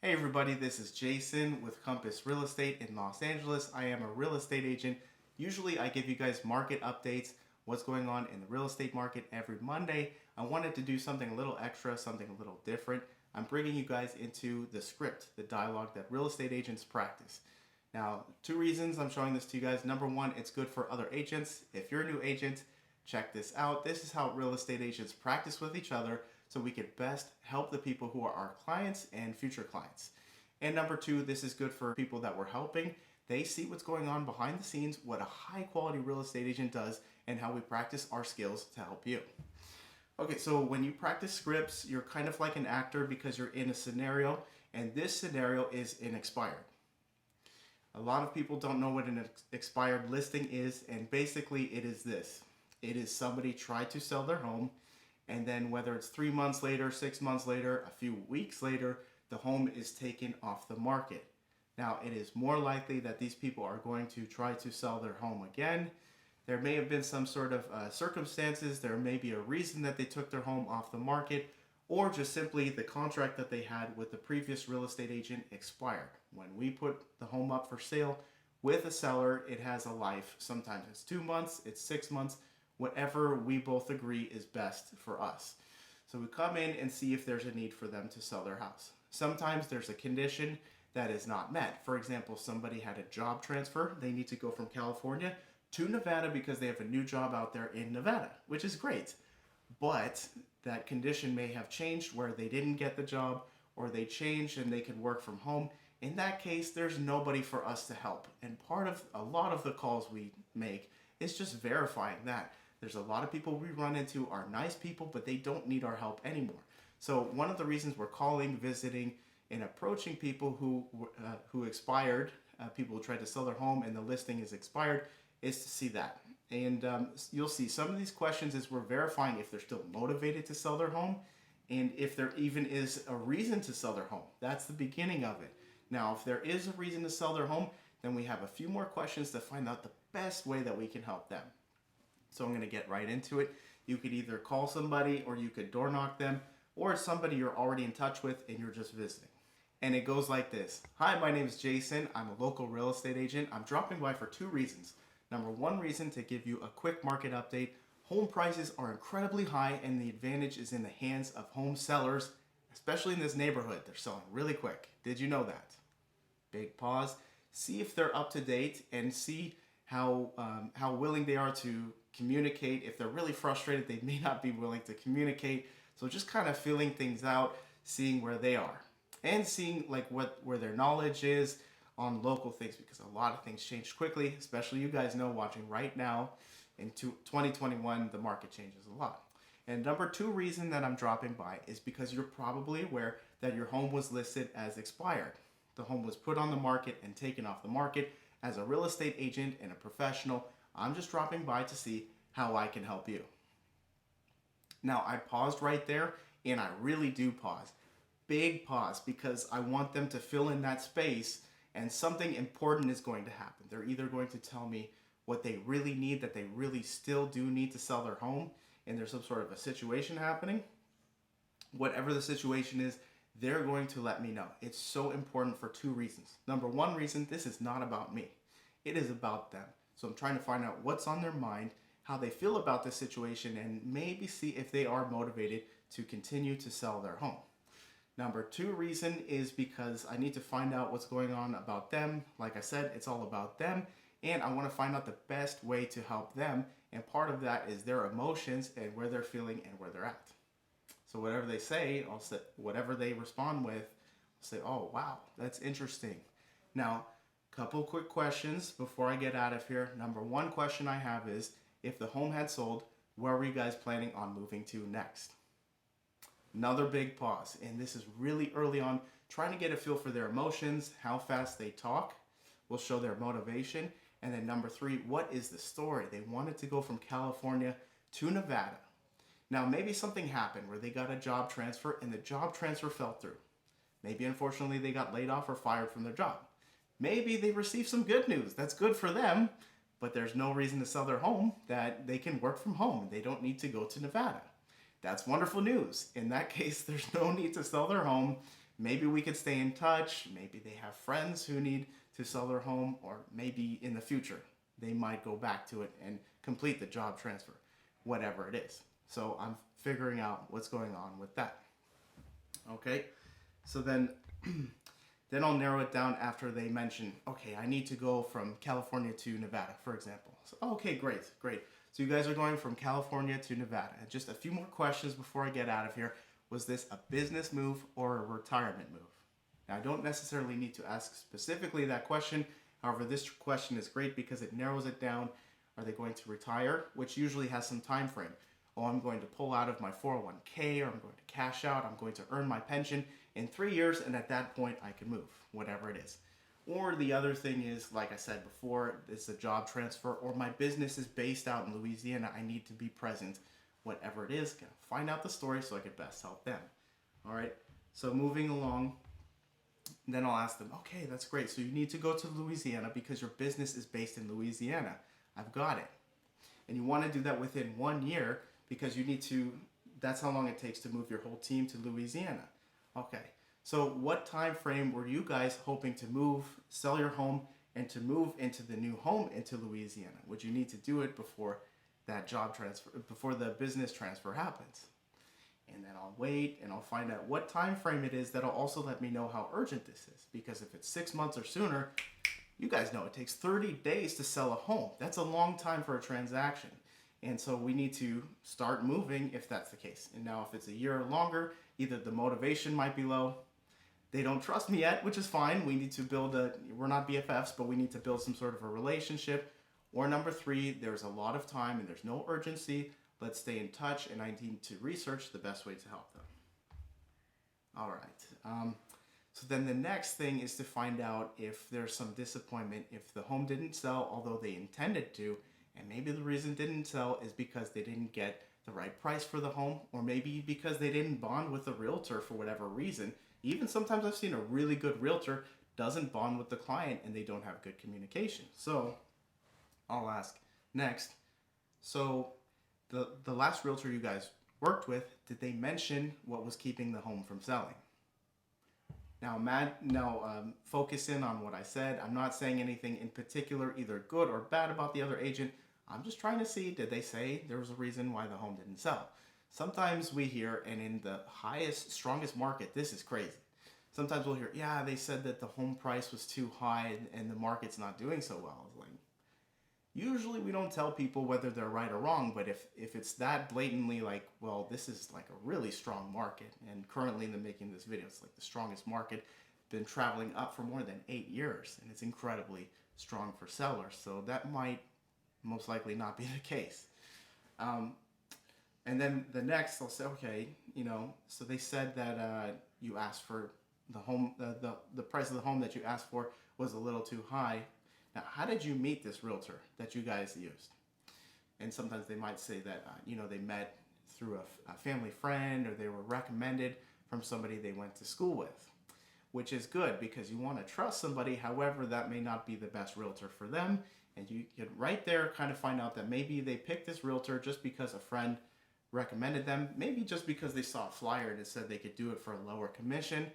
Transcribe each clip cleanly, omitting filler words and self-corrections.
Hey everybody, this is Jason with Compass Real Estate in Los Angeles. I am a real estate agent. Usually I give you guys market updates, what's going on in the real estate market every Monday. I wanted to do something a little extra, something a little different. I'm bringing you guys into the script, the dialogue that real estate agents practice. Now, two reasons I'm showing this to you guys. Number one, it's good for other agents. If you're a new agent, check this out. This is how real estate agents practice with each other so we can best help the people who are our clients and future clients. And number two, this is good for people that we're helping. They see what's going on behind the scenes, what a high quality real estate agent does, and how we practice our skills to help you. Okay, so when you practice scripts, you're kind of like an actor because you're in a scenario, and this scenario is an expired. A lot of people don't know what an expired listing is, and basically it is this. It is somebody tried to sell their home, and then whether it's 3 months later, 6 months later, a few weeks later, the home is taken off the market. Now, it is more likely that these people are going to try to sell their home again. There may have been some sort of circumstances, there may be a reason that they took their home off the market, or just simply the contract that they had with the previous real estate agent expired. When we put the home up for sale with a seller, it has a life. Sometimes it's 2 months, it's 6 months, whatever we both agree is best for us. So we come in and see if there's a need for them to sell their house. Sometimes there's a condition that is not met. For example, somebody had a job transfer. They need to go from California to Nevada because they have a new job out there in Nevada, which is great. But that condition may have changed where they didn't get the job, or they changed and they could work from home. In that case, there's nobody for us to help. And part of a lot of the calls we make is just verifying that. There's a lot of people we run into are nice people, but they don't need our help anymore. So one of the reasons we're calling, visiting, and approaching people who expired, people who tried to sell their home and the listing is expired, is to see that. And you'll see some of these questions is we're verifying if they're still motivated to sell their home, and if there even is a reason to sell their home. That's the beginning of it. Now, if there is a reason to sell their home, then we have a few more questions to find out the best way that we can help them. So I'm going to get right into it. You could either call somebody, or you could door knock them, or it's somebody you're already in touch with and you're just visiting. And it goes like this. Hi, my name is Jason. I'm a local real estate agent. I'm dropping by for two reasons. Number one reason, to give you a quick market update. Home prices are incredibly high, and the advantage is in the hands of home sellers, especially in this neighborhood. They're selling really quick. Did you know that? Big pause. See if they're up to date and see how willing they are to communicate. If they're really frustrated, they may not be willing to communicate. So just kind of feeling things out, seeing where they are, and seeing like where their knowledge is on local things, because a lot of things change quickly, especially you guys know watching right now in 2021, the market changes a lot. And number two reason that I'm dropping by is because you're probably aware that your home was listed as expired. The home was put on the market and taken off the market. As a real estate agent and a professional, I'm just dropping by to see how I can help you. Now, I paused right there, and I really do pause. Big pause, because I want them to fill in that space, and something important is going to happen. They're either going to tell me what they really need, that they really still do need to sell their home, and there's some sort of a situation happening. Whatever the situation is, they're going to let me know. It's so important for two reasons. Number one reason, this is not about me. It is about them. So I'm trying to find out what's on their mind, how they feel about this situation, and maybe see if they are motivated to continue to sell their home. Number two reason is because I need to find out what's going on about them. Like I said, it's all about them, and I want to find out the best way to help them, and part of that is their emotions and where they're feeling and where they're at. So whatever they say, I'll say, whatever they respond with, I'll say, oh wow, that's interesting. Now, couple quick questions before I get out of here. Number one question I have is, if the home had sold, where were you guys planning on moving to next? Another big pause, and this is really early on, trying to get a feel for their emotions, how fast they talk will show their motivation. And then number three, what is the story? They wanted to go from California to Nevada. Now, maybe something happened where they got a job transfer and the job transfer fell through. Maybe, unfortunately, they got laid off or fired from their job. Maybe they received some good news. That's good for them, but there's no reason to sell their home, that they can work from home. They don't need to go to Nevada. That's wonderful news. In that case, there's no need to sell their home. maybe we could stay in touch. Maybe they have friends who need to sell their home, or maybe in the future they might go back to it and complete the job transfer, whatever it is. So I'm figuring out what's going on with that. Okay, so then then I'll narrow it down after they mention, okay, I need to go from California to Nevada, for example. So, okay, great. So you guys are going from California to Nevada. And just a few more questions before I get out of here. Was this a business move or a retirement move? Now, I don't necessarily need to ask specifically that question. However, this question is great because it narrows it down. Are they going to retire? Which usually has some time frame. Oh, I'm going to pull out of my 401k, or I'm going to cash out, I'm going to earn my pension in 3 years, and at that point I can move, whatever it is. Or the other thing is, like I said before, it's a job transfer, or my business is based out in Louisiana, I need to be present, whatever it is. Gonna find out the story so I can best help them. All right, so moving along, then I'll ask them, okay, that's great. So you need to go to Louisiana because your business is based in Louisiana. I've got it. And you want to do that within 1 year because you need to, that's how long it takes to move your whole team to Louisiana. Okay, so what time frame were you guys hoping to move, sell your home, and to move into the new home into Louisiana? Would you need to do it before that job transfer, before the business transfer happens? And then I'll wait and I'll find out what time frame it is. That'll also let me know how urgent this is, because if it's 6 months or sooner, you guys know it takes 30 days to sell a home. That's a long time for a transaction. And so we need to start moving if that's the case. And now if it's a year or longer, either the motivation might be low, they don't trust me yet, which is fine. We need to build we're not BFFs, but we need to build some sort of a relationship. Or number 3, there's a lot of time and there's no urgency. Let's stay in touch, and I need to research the best way to help them. All right. So then the next thing is to find out if there's some disappointment, if the home didn't sell, although they intended to, and maybe the reason it didn't sell is because they didn't get the right price for the home, or maybe because they didn't bond with the realtor for whatever reason. Even sometimes I've seen a really good realtor doesn't bond with the client and they don't have good communication. So I'll ask next. So the last realtor you guys worked with, did they mention what was keeping the home from selling? Now, focus in on what I said. I'm not saying anything in particular, either good or bad about the other agent. I'm just trying to see, did they say there was a reason why the home didn't sell? Sometimes we hear, and in the highest, strongest market, this is crazy. Sometimes we'll hear, yeah, they said that the home price was too high and the market's not doing so well. Like, usually we don't tell people whether they're right or wrong, but if it's that blatantly like, well, this is like a really strong market, and currently in the making of this video, it's like the strongest market, been traveling up for more than 8 years, and it's incredibly strong for sellers. So that might most likely not be the case. And then the next, I'll say, okay, so they said that you asked for the home, the price of the home that you asked for was a little too high. Now, how did you meet this realtor that you guys used? And sometimes they might say that, they met through a family friend, or they were recommended from somebody they went to school with, which is good because you want to trust somebody. However, that may not be the best realtor for them. And you can right there kind of find out that maybe they picked this realtor just because a friend recommended them. Maybe just because they saw a flyer and it said they could do it for a lower commission.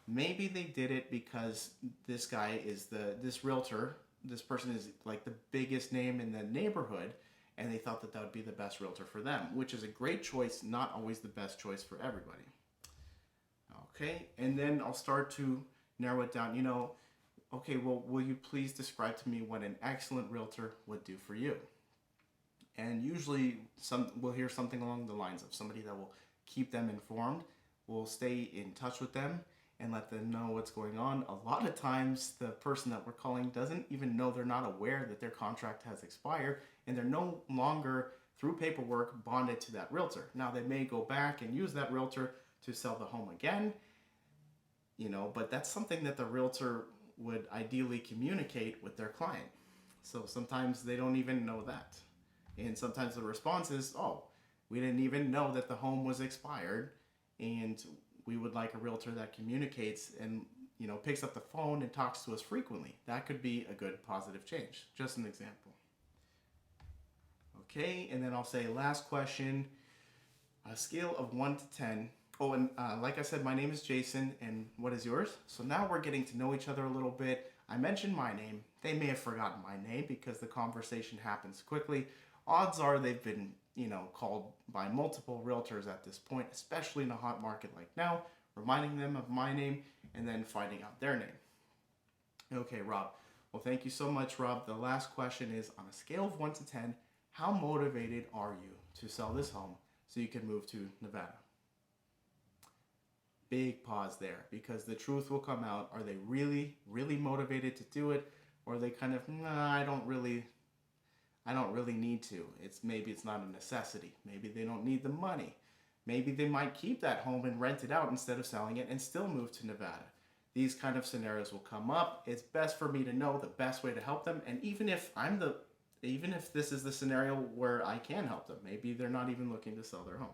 Maybe they did it because this guy is this realtor, this person is like the biggest name in the neighborhood, and they thought that that would be the best realtor for them, which is a great choice, not always the best choice for everybody. Okay, and then I'll start to narrow it down. Okay, well, will you please describe to me what an excellent realtor would do for you? And usually we'll hear something along the lines of somebody that will keep them informed, will stay in touch with them, and let them know what's going on. A lot of times the person that we're calling doesn't even know, they're not aware that their contract has expired, and they're no longer, through paperwork, bonded to that realtor. Now, they may go back and use that realtor to sell the home again, but that's something that the realtor would ideally communicate with their client. So sometimes they don't even know that. And sometimes the response is, oh, we didn't even know that the home was expired, and we would like a realtor that communicates and picks up the phone and talks to us frequently. That could be a good positive change. Just an example. Okay, and then I'll say last question. On a scale of 1 to 10, Oh, and like I said, my name is Jason, and what is yours? So now we're getting to know each other a little bit. I mentioned my name. They may have forgotten my name because the conversation happens quickly. Odds are they've been, called by multiple realtors at this point, especially in a hot market like now, reminding them of my name and then finding out their name. Okay, Rob. Well, thank you so much, Rob. The last question is, on a scale of 1 to 10, how motivated are you to sell this home so you can move to Nevada? Big pause there, because the truth will come out. Are they really, really motivated to do it, or are they kind of, nah, I don't really need to. Maybe it's not a necessity. Maybe they don't need the money. Maybe they might keep that home and rent it out instead of selling it and still move to Nevada. These kind of scenarios will come up. It's best for me to know the best way to help them. And even if this is the scenario where I can help them, maybe they're not even looking to sell their home.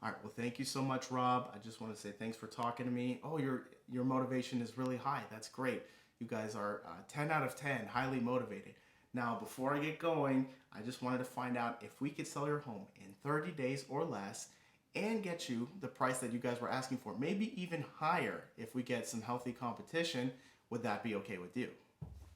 All right, well, thank you so much, Rob. I just want to say thanks for talking to me. Oh, your motivation is really high. That's great. You guys are 10 out of 10, highly motivated. Now, before I get going, I just wanted to find out if we could sell your home in 30 days or less and get you the price that you guys were asking for, maybe even higher if we get some healthy competition. Would that be okay with you?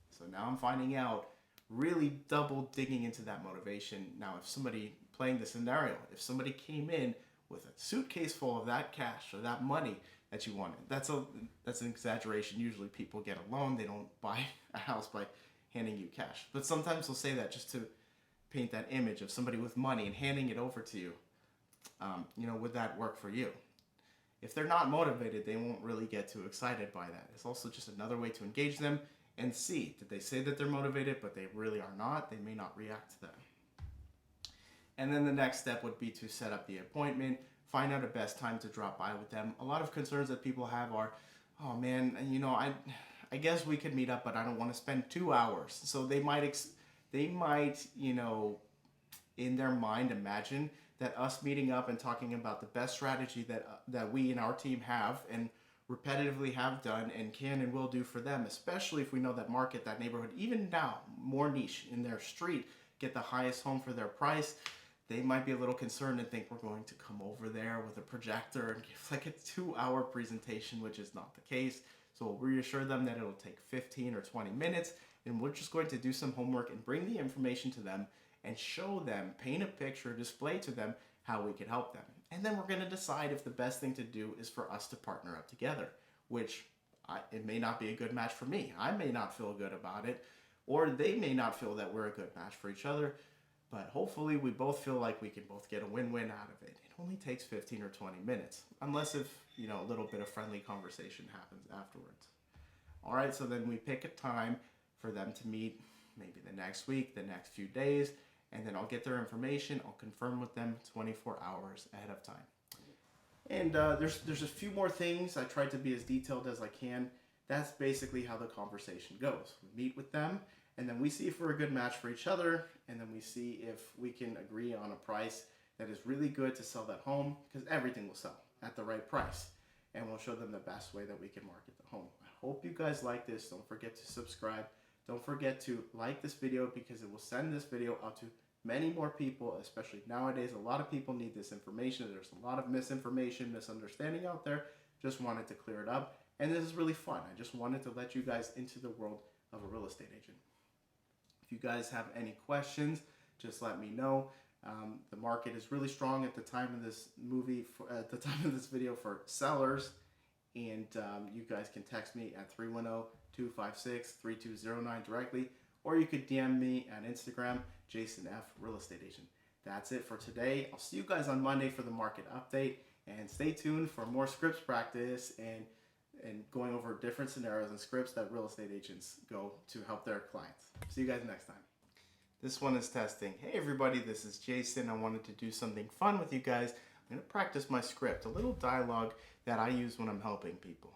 So now I'm finding out, really double digging into that motivation. Now, if somebody, playing the scenario, if somebody came in with a suitcase full of that cash or that money that you wanted, that's an exaggeration. Usually people get a loan. They don't buy a house by handing you cash. But sometimes they'll say that just to paint that image of somebody with money and handing it over to you. Would that work for you? If they're not motivated, they won't really get too excited by that. It's also just another way to engage them and see, did they say that they're motivated, but they really are not? They may not react to that. And then the next step would be to set up the appointment, find out a best time to drop by with them. A lot of concerns that people have are, oh man, I guess we could meet up, but I don't want to spend 2 hours. So they might, in their mind imagine that us meeting up and talking about the best strategy that we in our team have and repetitively have done and can and will do for them, especially if we know that market, that neighborhood, even now, more niche in their street, get the highest home for their price. They might be a little concerned and think we're going to come over there with a projector and give like a 2-hour presentation, which is not the case. So we'll reassure them that it'll take 15 or 20 minutes, and we're just going to do some homework and bring the information to them and show them, paint a picture, display to them how we can help them. And then we're going to decide if the best thing to do is for us to partner up together, which it may not be a good match for me. I may not feel good about it, or they may not feel that we're a good match for each other, but hopefully we both feel like we can both get a win-win out of it. It only takes 15 or 20 minutes, unless if, a little bit of friendly conversation happens afterwards. All right, so then we pick a time for them to meet, maybe the next week, the next few days, and then I'll get their information. I'll confirm with them 24 hours ahead of time. And there's a few more things. I tried to be as detailed as I can. That's basically how the conversation goes. We meet with them, and then we see if we're a good match for each other, and then we see if we can agree on a price that is really good to sell that home, because everything will sell at the right price, and we'll show them the best way that we can market the home. I hope you guys like this. Don't forget to subscribe. Don't forget to like this video, because it will send this video out to many more people, especially nowadays. A lot of people need this information. There's a lot of misinformation, misunderstanding out there. Just wanted to clear it up. And this is really fun. I just wanted to let you guys into the world of a real estate agent. If you guys have any questions, just let me know. The market is really strong at the time of this video for sellers. And you guys can text me at 310-256-3209 directly, or you could DM me at Instagram, Jason F. Real Estate Agent. That's it for today. I'll see you guys on Monday for the market update, and stay tuned for more scripts practice and going over different scenarios and scripts that real estate agents go to help their clients. See you guys next time. This one is testing. Hey everybody, this is Jason. I wanted to do something fun with you guys. I'm going to practice my script, a little dialogue that I use when I'm helping people.